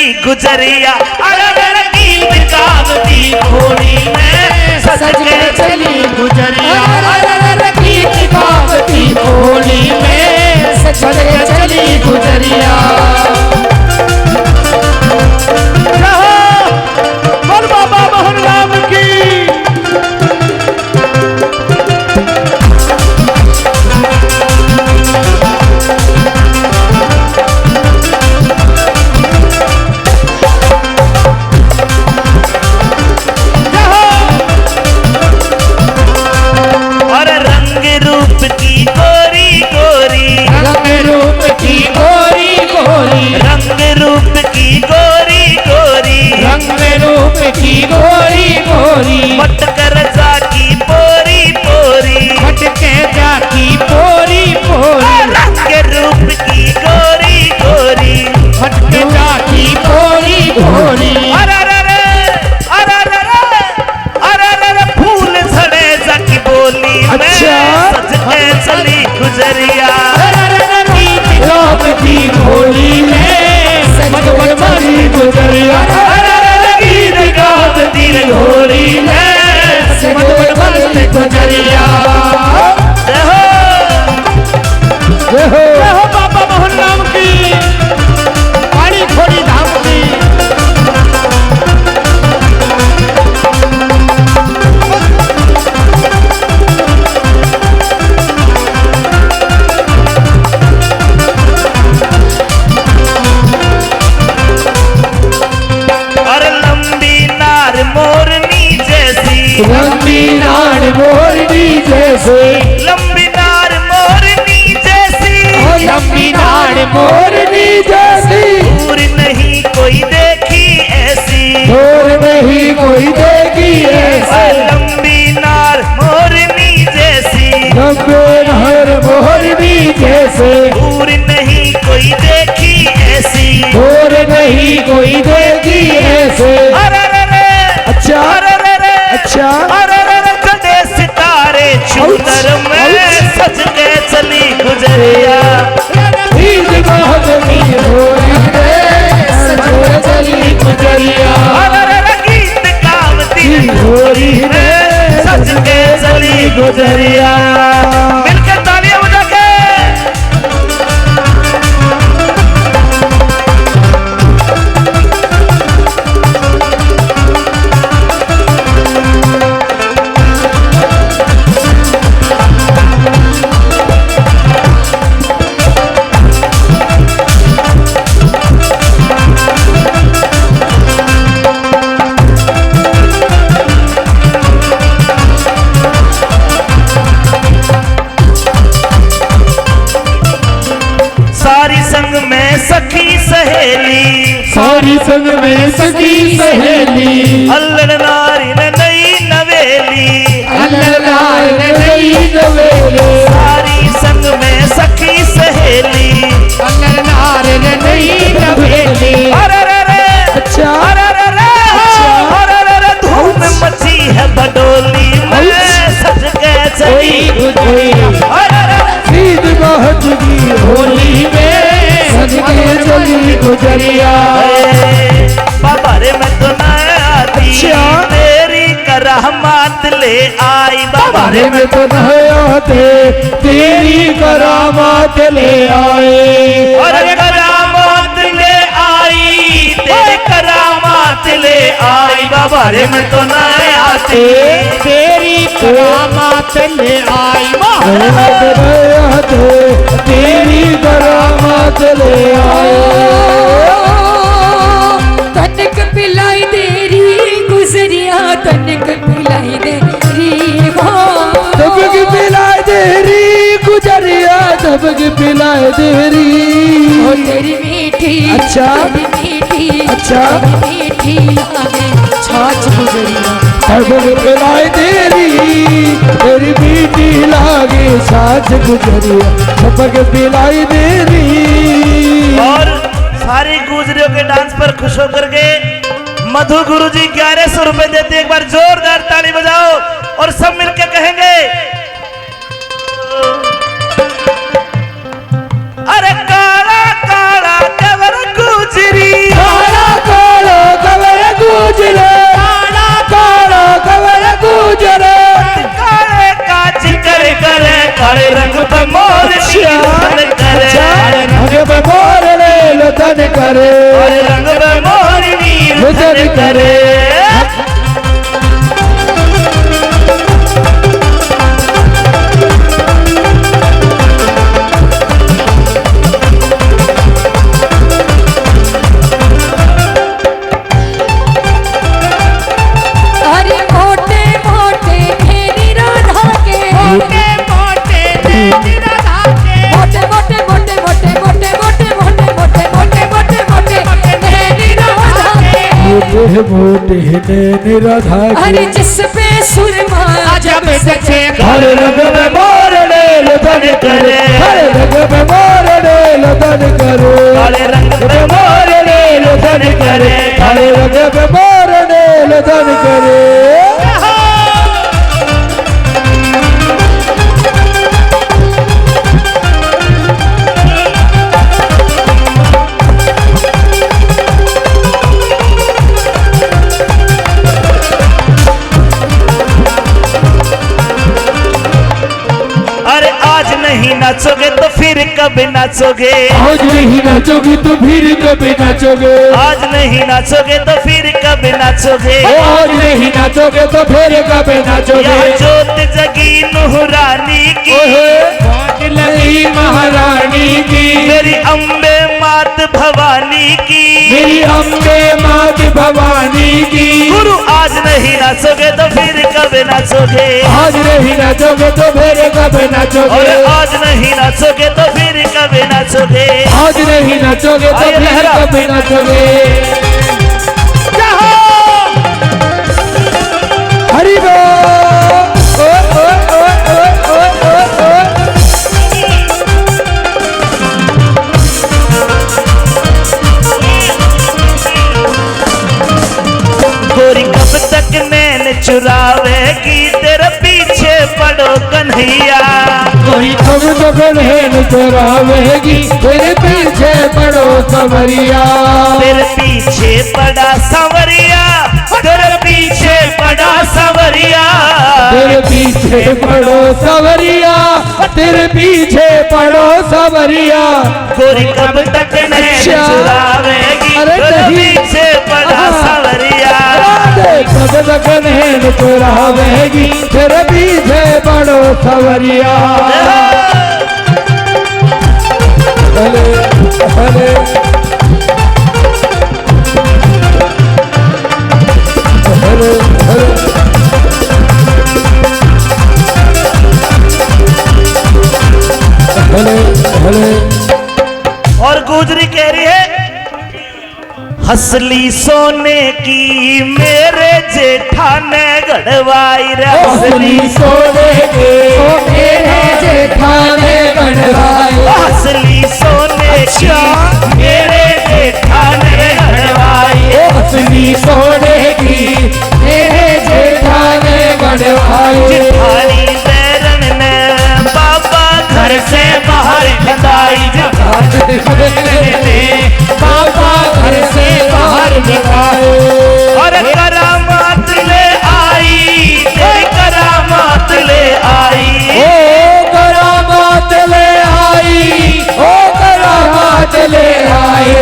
चली गुजरिया, अरे गीत गावती होली में सज के चली गुजरिया, अरे गीत गावती होली में सज के चली गुजरिया। बोल बाबा मोहन राम की। मटकर जाकी पोरी पोरी, मटके जाकी पोरी पोरी, रंग रूप की गोरी गोरी, मटके जाकी पोरी पोरी। अरे फूल झड़े जाकी बोली में सज के चली गुजरिया, गीत गावती होली में सज के चली गुजरिया, गीत गावती होली में गुजरिया। हो बाबा मोहन राम की, पानी खोड़ी धाम की। और लंबी नार मोरनी जैसी, लंबी नाड़ मोरनी जैसे, लंबी नार मोरनी जैसी, लंबी नाड़ मोरनी जैसी, दूर नहीं कोई देखी ऐसी, दूर नहीं कोई देखी ऐसी, लंबी नार मोरनी जैसी, लंबे नाड़ मोरनी जैसे, दूर नहीं कोई देखी ऐसी, दूर नहीं कोई देखी ऐसे। अरे अच्छा अरे अच्छा, अरे चढ़े सितारे चूतर में सज के चली गुजरिया, गीत गावती होली में सज के चली गुजरिया, अरे गीत गावती होली में सज के चली गुजरिया। मिलकर तालियां बजा के सारी संग में सखी सहेली, सारी संग में सखी सहेली, अल्लड़ नारी ने नई नवेली, अल्लाह ने नई नवेली, सारी संग में सखी सहेली, अल्लाह ने नई नवेली। अरे अच्छा अरे धूम मची है बडोली में सज के चली गुजरिया, गीत गावती होली में सज के चली गुजरिया। बाबा रे मैं तो न आती, तेरी करामात ले आई, बाबा रे में तो नहाते तेरी करामात ले आए, अरे करामात ले आई, तेरे करामात ले आई, बाबा रे मैं तो न आती, तेरी करामात ले आई, तेरी करामात ले आए। तनिक पिलाई तेरी गुजरिया, तनिक पिलाई तेरी तबक पिलाए तेरी गुजरिया, तबक पिलाए तेरी तेरी मीठी, अच्छा तेरी मीठी, अच्छा मीठी लागे छाछ गुजरिया, तबक पिलाए तेरी मीठी लागे छाछ गुजरिया, तबक पिलाए तेरी। और सारी गुजरियों के डांस पर खुश होकर के मधु गुरुजी 1100 रुपए देते, एक बार जोरदार ताली बजाओ और सब मिलके कहेंगे, अरे काला काला कवर गुजरी, काला लुदन करे और रंग में मोरनी रुदन करे। अरे मोटे मोटे फेरी राधा के मोटे मोटे तेरी राधा के मोटे मोटे मोटे मोटे मोटे मोटे मोटे मोटे मोटे मोटे मोटे फेरी राधा के मोटे मोटे नैन राधा अरे के जिस पे सुरमा जब सचे हर रंग में मोरने लुदन करे हर रंग में मोरने लुदन करे काले रंग में मोरने लुदन करे हर रंग में मोरने लुदन करे अरे आज नहीं नाचोगे तो फिर कब नाचोगे। आज नहीं नाचोगे तो फिर कभी नाचोगे आज नहीं नाचोगे तो फिर कब नाचोगे। आज नहीं नाचोगे तो फिर कभी नाचोगे यहाँ जोत जगी नूह रानी की मौज लगी महारानी की मेरी अम्बे मात भवानी की। मेरी अम्बे मात भवानी की गुरु आज नहीं नाचोगे तो फिर कब नाचोगे। आज नहीं नाचोगे तो फिर कभी और नाचोगे आज नहीं नाचोगे तो फिर कब नाचोगे। आज नहीं नाचोगे तो आइए फिर लहरा। कभी नाचोगे हरि बोल ओ ओ ओ ओ ओ ओ ओ गोरी कब तक नैन चुरावेगी तेरे पीछे पड़ो कन्हैया। कोई कब तक नैन चुरावेगी तेरे पीछे पड़ो सवरिया तेरे पीछे पड़ा सांवरिया तेरे पीछे पड़ा सांवरिया। तेरे पीछे पड़ो सवरिया तेरे पीछे पड़ो सवरिया गोरी कब तक नैन अच्छा। चुरावेगी अरे तेरे नहीं। पीछे पड़ा हाँ। सांवरिया। कब तक नैन चुरावेगी तेरे पीछे पड़ो सवरिया हले हले हले हले हले हले और गुजरी कह रही है हसली सोने की मेरे जेठाने गढ़वाई रे असली सोने के मेरे जेठाने गढ़वाई हसली सोने की मेरे जेठाने गढ़वाई। असली सोने की मेरे जेठाने गढ़वाई जिठानी बैरन ने बाबा घर से बाहर खदाई। बाबा घर से बाहर निकाले और करामात ले आई तेरी करामात ले आई। ओ करामात ले आई ओ करामात ले आई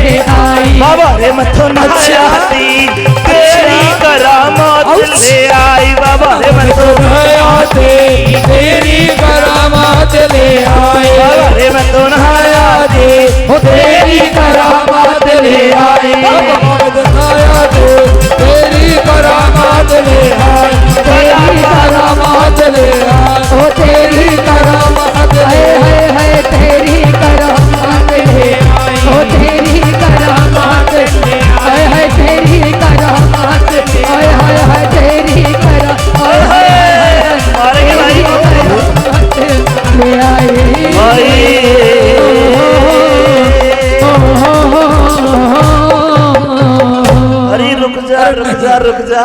ले आई बाबा रे मथो नहायाती तेरी करामत ले आई बाबा रे मथो नहायाती तेरी करामत ले आई बाबा रे मथो नहायाती तेरी करामत ले आई नहायाती तेरी करामत ले आई तेरी करामत ले आई ओ तेरी करामत है तेरी करामत ले आई ओ तेरी करामत है तेरी करामत है तेरी करामत मारेंगे भाई ले आई भाई अरे रुक जा रुक जा रुक जा